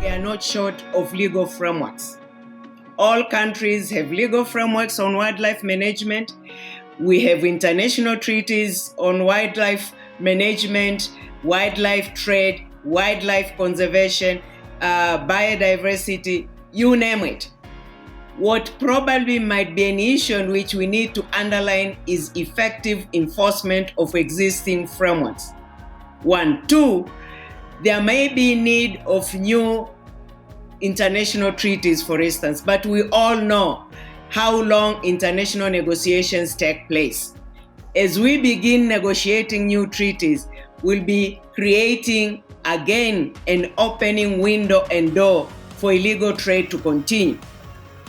We are not short of legal frameworks. All countries have legal frameworks on wildlife management. We have international treaties on wildlife management, wildlife trade, wildlife conservation, biodiversity, you name it. What probably might be an issue in which we need to underline is effective enforcement of existing frameworks. 1. 2, there may be need of new international treaties, for instance, but we all know how long international negotiations take place. As we begin negotiating new treaties, we'll be creating again an opening window and door for illegal trade to continue.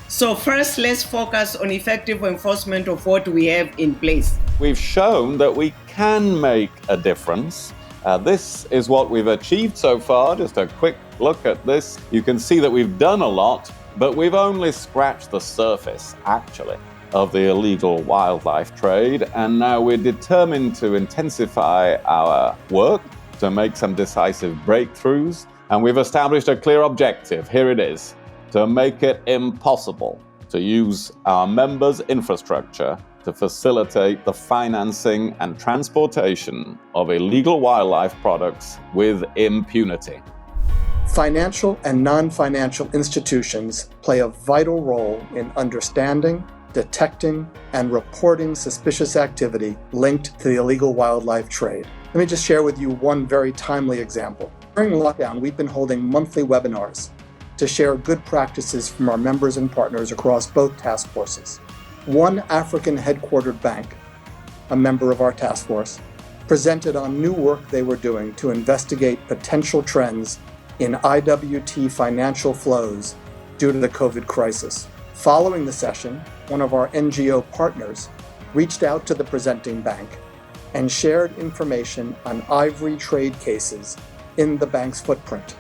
So first, let's focus on effective enforcement of what we have in place. We've shown that we can make a difference. This is what we've achieved so far. Just a quick look at this. You can see that we've done a lot, but we've only scratched the surface, actually, of the illegal wildlife trade. And now we're determined to intensify our work to make some decisive breakthroughs. And we've established a clear objective. Here it is: to make it impossible to use our members' infrastructure to facilitate the financing and transportation of illegal wildlife products with impunity. Financial and non-financial institutions play a vital role in understanding, detecting, and reporting suspicious activity linked to the illegal wildlife trade. Let me just share with you one very timely example. During lockdown, we've been holding monthly webinars to share good practices from our members and partners across both task forces. One African headquartered bank, a member of our task force, presented on new work they were doing to investigate potential trends in IWT financial flows due to the COVID crisis. Following the session, one of our NGO partners reached out to the presenting bank and shared information on ivory trade cases in the bank's footprint.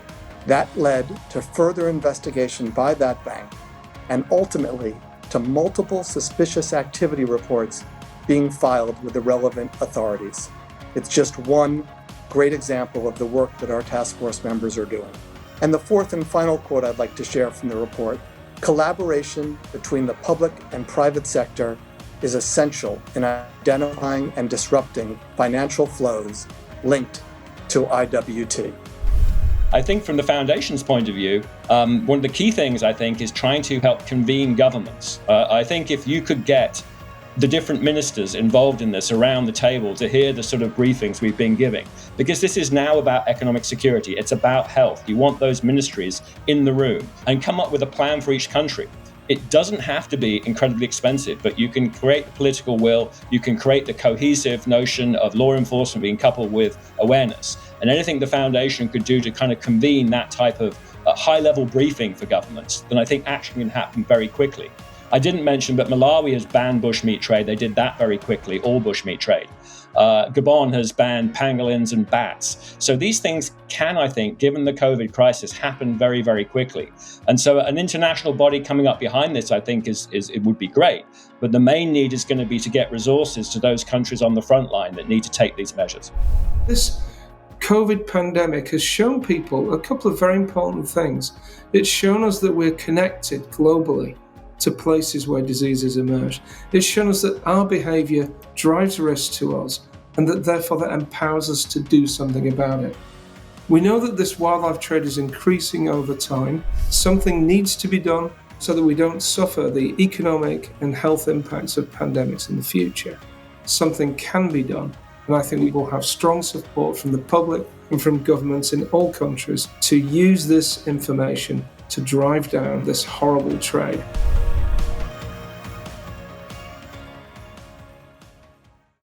That led to further investigation by that bank and ultimately to multiple suspicious activity reports being filed with the relevant authorities. It's just one great example of the work that our task force members are doing. And the fourth and final quote I'd like to share from the report: collaboration between the public and private sector is essential in identifying and disrupting financial flows linked to IWT. I think from the Foundation's point of view, one of the key things, I think, is trying to help convene governments. I think if you could get the different ministers involved in this around the table to hear the sort of briefings we've been giving, because this is now about economic security, it's about health. You want those ministries in the room and come up with a plan for each country. It doesn't have to be incredibly expensive, but you can create the political will, you can create the cohesive notion of law enforcement being coupled with awareness. And anything the Foundation could do to kind of convene that type of high-level briefing for governments, then I think action can happen very quickly. I didn't mention, but Malawi has banned bushmeat trade. They did that very quickly, all bushmeat trade. Gabon has banned pangolins and bats. So these things can, I think, given the COVID crisis, happen very, very quickly. And so an international body coming up behind this, I think, it would be great. But the main need is going to be to get resources to those countries on the front line that need to take these measures. This COVID pandemic has shown people a couple of very important things. It's shown us that we're connected globally to places where diseases emerge. It's shown us that our behaviour drives risk to us and that therefore that empowers us to do something about it. We know that this wildlife trade is increasing over time. Something needs to be done so that we don't suffer the economic and health impacts of pandemics in the future. Something can be done, and I think we will have strong support from the public and from governments in all countries to use this information to drive down this horrible trade.